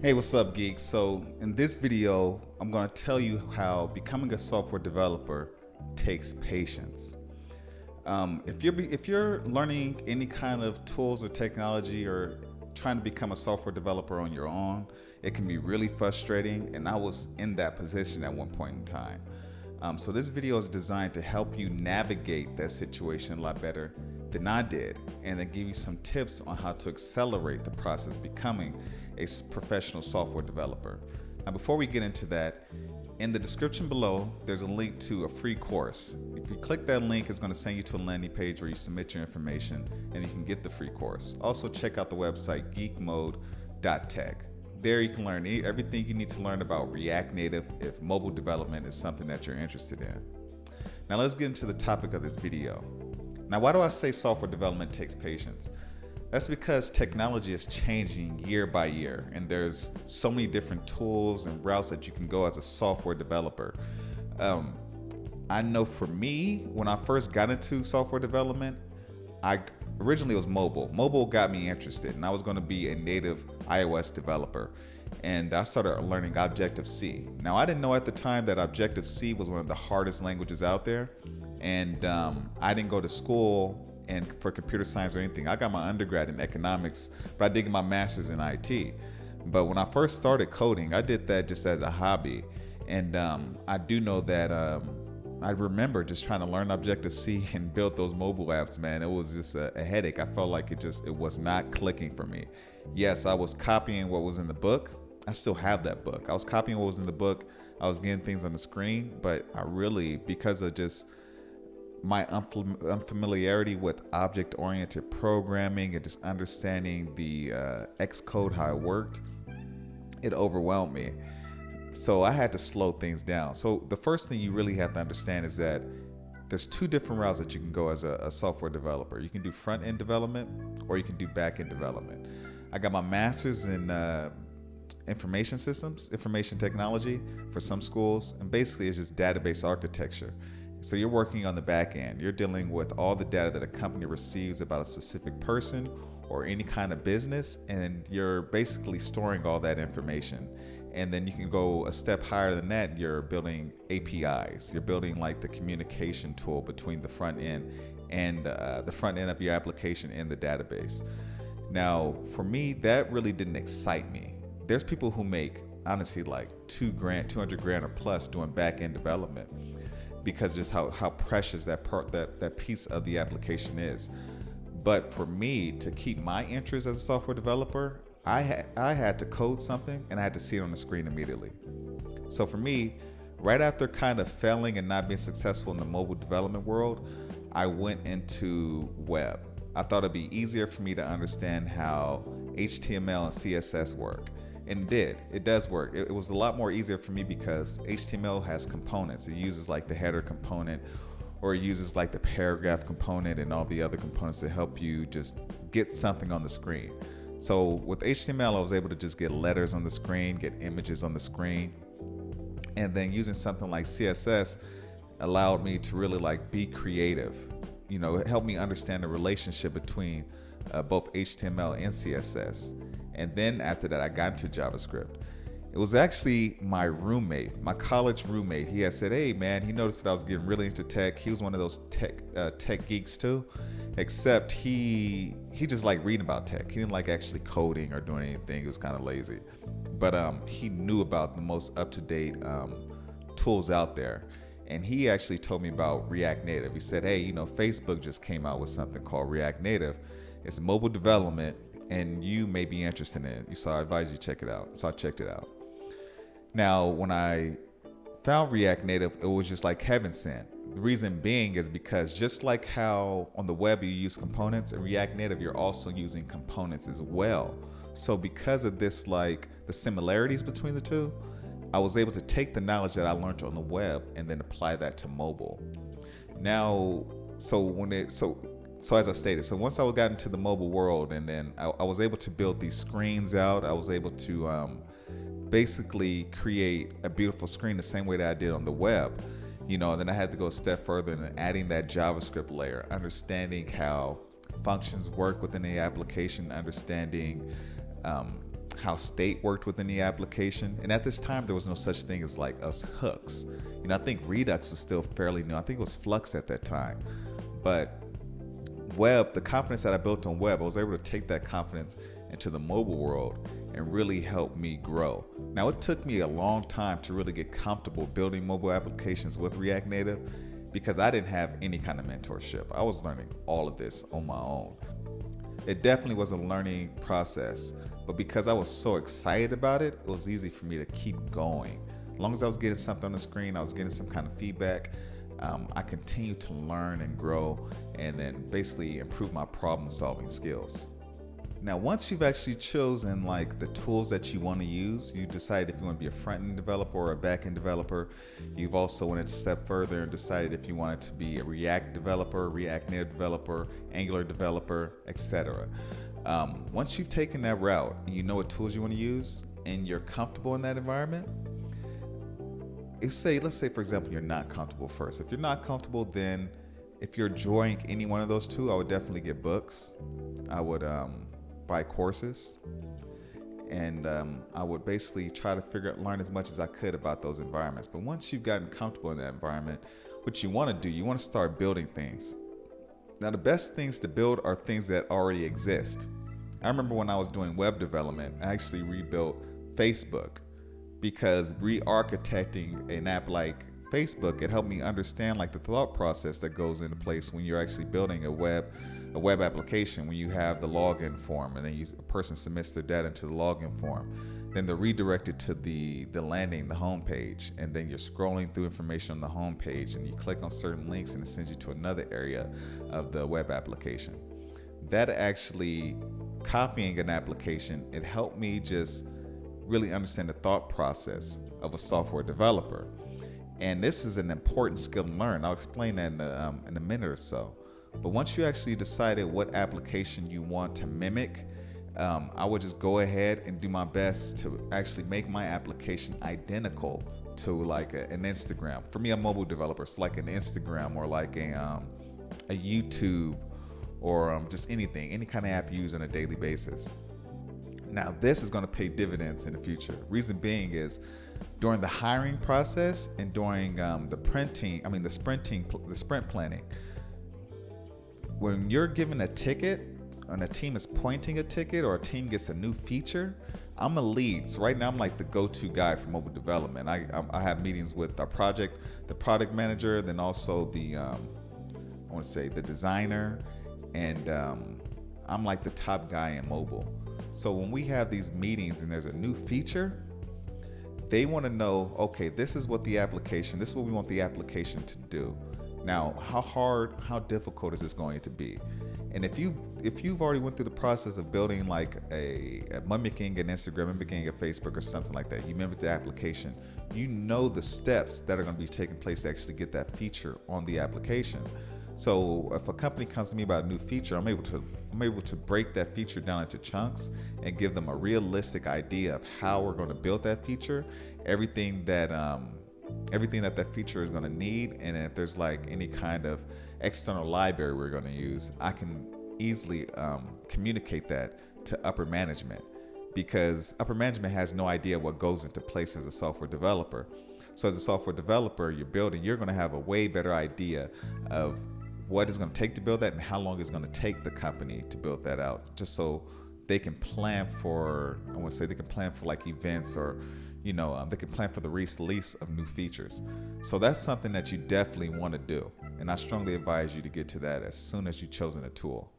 Hey, what's up, geeks? So, in this video, I'm going to tell you how becoming a software developer takes patience. If you're learning any kind of tools or technology or trying to become a software developer on your own, it can be really frustrating, and I was in that position at one point in time. So this video is designed to help you navigate that situation a lot better than I did, and then give you some tips on how to accelerate the process of becoming a professional software developer. Now, before we get into that, in the description below, there's a link to a free course. If you click that link, it's going to send you to a landing page where you submit your information and you can get the free course. Also, check out the website GeekMODE.tech. There you can learn everything you need to learn about React Native if mobile development is something that you're interested in. Now let's get into the topic of this video. Now, why do I say software development takes patience? That's because technology is changing year by year, and there's so many different tools and routes that you can go as a software developer. I know for me, when I first got into software development, originally it was mobile. Mobile got me interested, and I was going to be a native iOS developer. And I started learning Objective-C. Now, I didn't know at the time that Objective-C was one of the hardest languages out there. And I didn't go to school for computer science or anything. I got my undergrad in economics, but I did get my master's in IT. But when I first started coding, I did that just as a hobby. And I do know that I remember just trying to learn Objective-C and build those mobile apps, man. It was just a headache. I felt like it was not clicking for me. Yes, I was copying what was in the book. I still have that book. I was copying what was in the book. I was getting things on the screen, but I really, because of just my unfamiliarity with object-oriented programming and just understanding the Xcode, how it worked, it overwhelmed me. So I had to slow things down. So the first thing you really have to understand is that there's two different routes that you can go as a software developer. You can do front-end development or you can do back-end development. I got my master's in information systems, information technology for some schools, and basically it's just database architecture. So you're working on the back end. You're dealing with all the data that a company receives about a specific person or any kind of business, and you're basically storing all that information. And then you can go a step higher than that. You're building APIs. You're building like the communication tool between the front end and the front end of your application and the database. Now, for me, that really didn't excite me. There's people who make, honestly, like $200,000 or plus doing back end development, because just how precious that piece of the application is. But for me, to keep my interest as a software developer, I had to code something and I had to see it on the screen immediately. So for me, right after kind of failing and not being successful in the mobile development world, I went into web. I thought it'd be easier for me to understand how HTML and CSS work. And it does work. It was a lot more easier for me because HTML has components. It uses like the header component, or it uses like the paragraph component and all the other components to help you just get something on the screen. So with HTML, I was able to just get letters on the screen, get images on the screen. And then using something like CSS allowed me to really like be creative. You know, it helped me understand the relationship between both HTML and CSS. And then after that, I got into JavaScript. It was actually my roommate, my college roommate. He had said, hey man, he noticed that I was getting really into tech. He was one of those tech geeks too, except he just liked reading about tech. He didn't like actually coding or doing anything. He was kind of lazy. But he knew about the most up-to-date tools out there. And he actually told me about React Native. He said, hey, you know, Facebook just came out with something called React Native. It's mobile development, and you may be interested in it. So I advise you check it out. So I checked it out. Now, when I found React Native, it was just like heaven sent. The reason being is because just like how on the web you use components, in React Native you're also using components as well. So because of this, like the similarities between the two, I was able to take the knowledge that I learned on the web and then apply that to mobile. Now, so as I stated, so once I got into the mobile world, and then I was able to build these screens out, I was able to basically create a beautiful screen the same way that I did on the web. You know, and then I had to go a step further and adding that JavaScript layer, understanding how functions work within the application, understanding how state worked within the application. And at this time, there was no such thing as like us hooks. I think Redux was still fairly new. I think it was Flux at that time. But web, the confidence that I built on web, I was able to take that confidence into the mobile world and really help me grow. Now, it took me a long time to really get comfortable building mobile applications with React Native because I didn't have any kind of mentorship. I was learning all of this on my own. It definitely was a learning process, but because I was so excited about it, it was easy for me to keep going. As long as I was getting something on the screen, I was getting some kind of feedback, I continued to learn and grow and then basically improve my problem solving skills. Now, once you've actually chosen like the tools that you want to use, you decide if you want to be a front-end developer or a back-end developer. You've also went a step further and decided if you wanted to be a React developer, React Native developer, Angular developer, etc. Once you've taken that route and you know what tools you want to use and you're comfortable in that environment, let's say for example you're not comfortable first. If you're not comfortable, then if you're enjoying any one of those two, I would definitely get books. I would buy courses, and I would basically try to learn as much as I could about those environments. But once you've gotten comfortable in that environment, what you want to do, you want to start building things. Now, the best things to build are things that already exist. I remember when I was doing web development, I actually rebuilt Facebook, because re-architecting an app like Facebook, it helped me understand like the thought process that goes into place when you're actually building a web application. When you have the login form and then a person submits their data into the login form, then they're redirected to the landing, the home page, and then you're scrolling through information on the home page and you click on certain links and it sends you to another area of the web application. That actually, copying an application, it helped me just really understand the thought process of a software developer. And this is an important skill to learn. I'll explain that in a minute or so. But once you actually decided what application you want to mimic, I would just go ahead and do my best to actually make my application identical to like an Instagram. For me, I'm a mobile developer, so like an Instagram or like a YouTube or just anything, any kind of app used on a daily basis. Now, this is going to pay dividends in the future. Reason being is during the hiring process and during the sprint planning, when you're given a ticket and a team is pointing a ticket or a team gets a new feature, I'm a lead. So right now I'm like the go-to guy for mobile development. I have meetings with the product manager, then also the designer, and I'm like the top guy in mobile. So when we have these meetings and there's a new feature, they want to know, okay, this is what we want the application to do. Now, how difficult is this going to be? And if you've already went through the process of building like mimicking an Instagram, mimicking a Facebook or something like that, you mimic the application, you know the steps that are going to be taking place to actually get that feature on the application. So if a company comes to me about a new feature, I'm able to break that feature down into chunks and give them a realistic idea of how we're going to build that feature, everything that feature is going to need, and if there's like any kind of external library we're going to use, I can easily communicate that to upper management, because upper management has no idea what goes into place as a software developer. So as a software developer, you're going to have a way better idea of what it's going to take to build that and how long it's going to take the company to build that out, just so they can plan for, like events, or they can plan for the release of new features. So that's something that you definitely want to do, and I strongly advise you to get to that as soon as you've chosen a tool.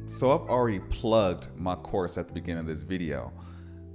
So I've already plugged my course at the beginning of this video,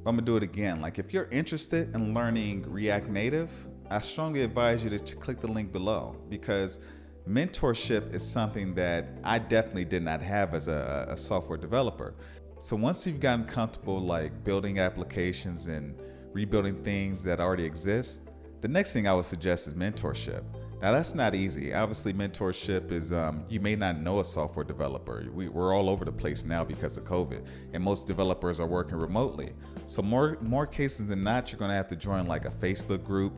but I'm gonna do it again. Like, if you're interested in learning React Native, I strongly advise you to click the link below, because mentorship is something that I definitely did not have as a software developer. So once you've gotten comfortable like building applications and rebuilding things that already exist, the next thing I would suggest is mentorship. Now, that's not easy. Obviously, mentorship is, you may not know a software developer. We're all over the place now because of COVID, and most developers are working remotely. So more cases than not, you're going to have to join like a Facebook group,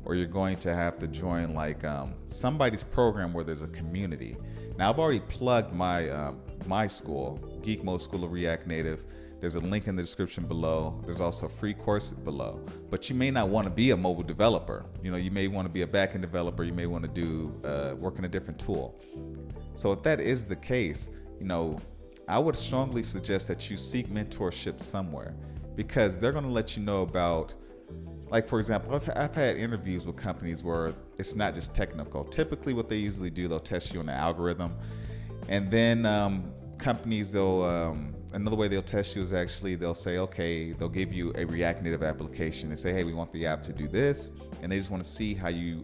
or you're going to have to join like somebody's program where there's a community. Now, I've already plugged my school, GeekMODE School of React Native. There's a link in the description below. There's also a free course below. But you may not want to be a mobile developer. You may want to be a backend developer. You may want to do work in a different tool. So if that is the case, I would strongly suggest that you seek mentorship somewhere, because they're going to let you know about, like, for example, I've had interviews with companies where it's not just technical. Typically what they usually do, they'll test you on the algorithm, and then companies, another way they'll test you is actually they'll say, okay, they'll give you a React Native application and say, hey, we want the app to do this, and they just want to see how you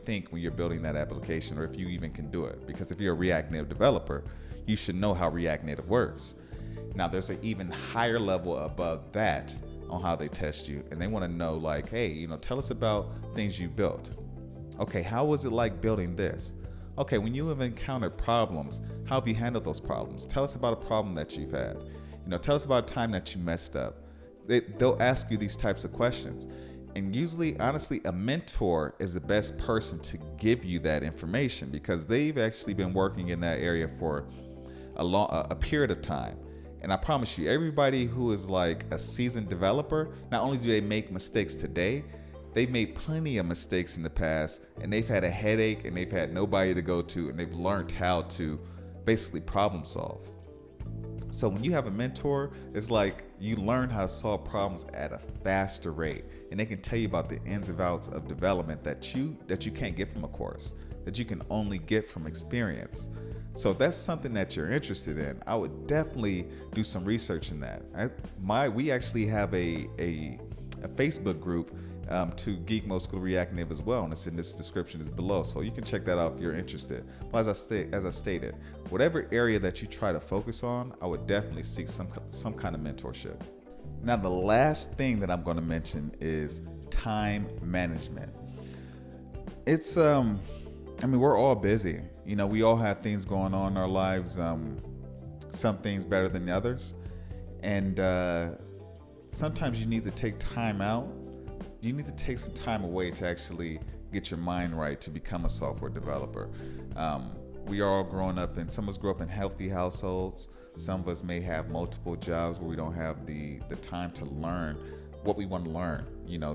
think when you're building that application, or if you even can do it. Because if you're a React Native developer, you should know how React Native works. Now, there's an even higher level above that on how they test you, and they want to know, like, hey, tell us about things you built. Okay, how was it like building this? Okay, when you have encountered problems, how have you handled those problems? Tell us about a problem that you've had. Tell us about a time that you messed up. They'll ask you these types of questions. And usually, honestly, a mentor is the best person to give you that information, because they've actually been working in that area for a period of time. And I promise you, everybody who is like a seasoned developer, not only do they make mistakes today, they've made plenty of mistakes in the past, and they've had a headache, and they've had nobody to go to, and they've learned how to basically problem solve. So when you have a mentor, it's like you learn how to solve problems at a faster rate, and they can tell you about the ins and outs of development that you can't get from a course, that you can only get from experience. So if that's something that you're interested in, I would definitely do some research in that. We actually have a Facebook group to GeekMODE School of React Native as well, and it's in this description is below, so you can check that out if you're interested. But as I stated, whatever area that you try to focus on, I would definitely seek some kind of mentorship. Now, the last thing that I'm going to mention is time management. It's we're all busy. We all have things going on in our lives. Some things better than the others, and sometimes you need to take time out. You need to take some time away to actually get your mind right to become a software developer. We are all growing up, and some of us grew up in healthy households. Some of us may have multiple jobs where we don't have the time to learn what we want to learn.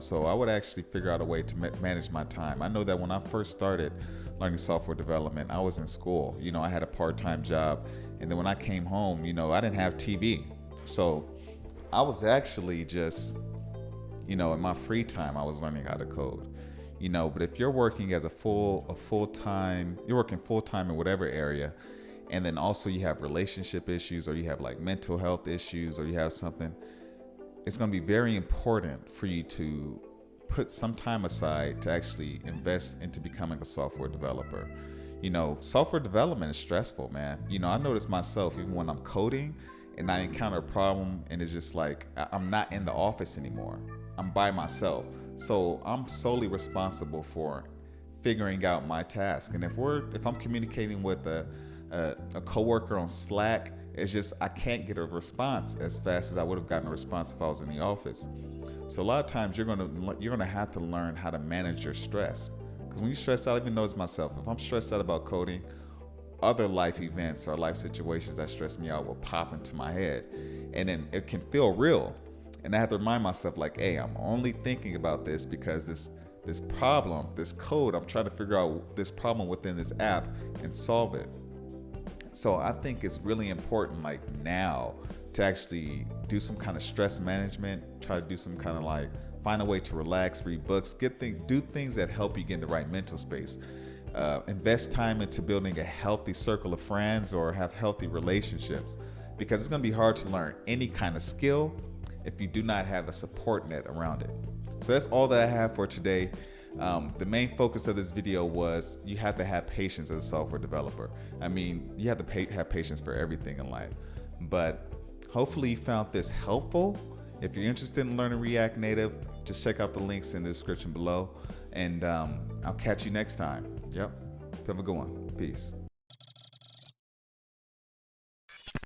So I would actually figure out a way to manage my time. I know that when I first started learning software development, I was in school. I had a part-time job, and then when I came home, I didn't have TV. So I was actually just, in my free time, I was learning how to code. But if you're working as you're working full-time in whatever area, and then also you have relationship issues, or you have like mental health issues, or you have something, it's going to be very important for you to put some time aside to actually invest into becoming a software developer. Software development is stressful, man. I notice myself, even when I'm coding and I encounter a problem, and it's just like, I'm not in the office anymore. I'm by myself. So I'm solely responsible for figuring out my task. And if I'm communicating with a coworker on Slack, it's just I can't get a response as fast as I would have gotten a response if I was in the office. So a lot of times you're gonna have to learn how to manage your stress. Because when you stress out, I even notice myself, if I'm stressed out about coding, other life events or life situations that stress me out will pop into my head, and then it can feel real. And I have to remind myself, like, hey, I'm only thinking about this because this problem, this code, I'm trying to figure out this problem within this app and solve it. So I think it's really important, like, now to actually do some kind of stress management, try to do some kind of find a way to relax, read books, do things that help you get in the right mental space. Invest time into building a healthy circle of friends or have healthy relationships, because it's going to be hard to learn any kind of skill if you do not have a support net around it. So that's all that I have for today. The main focus of this video was you have to have patience as a software developer. You have to have patience for everything in life. But hopefully you found this helpful. If you're interested in learning React Native, just check out the links in the description below. And I'll catch you next time. Yep. Have a good one. Peace.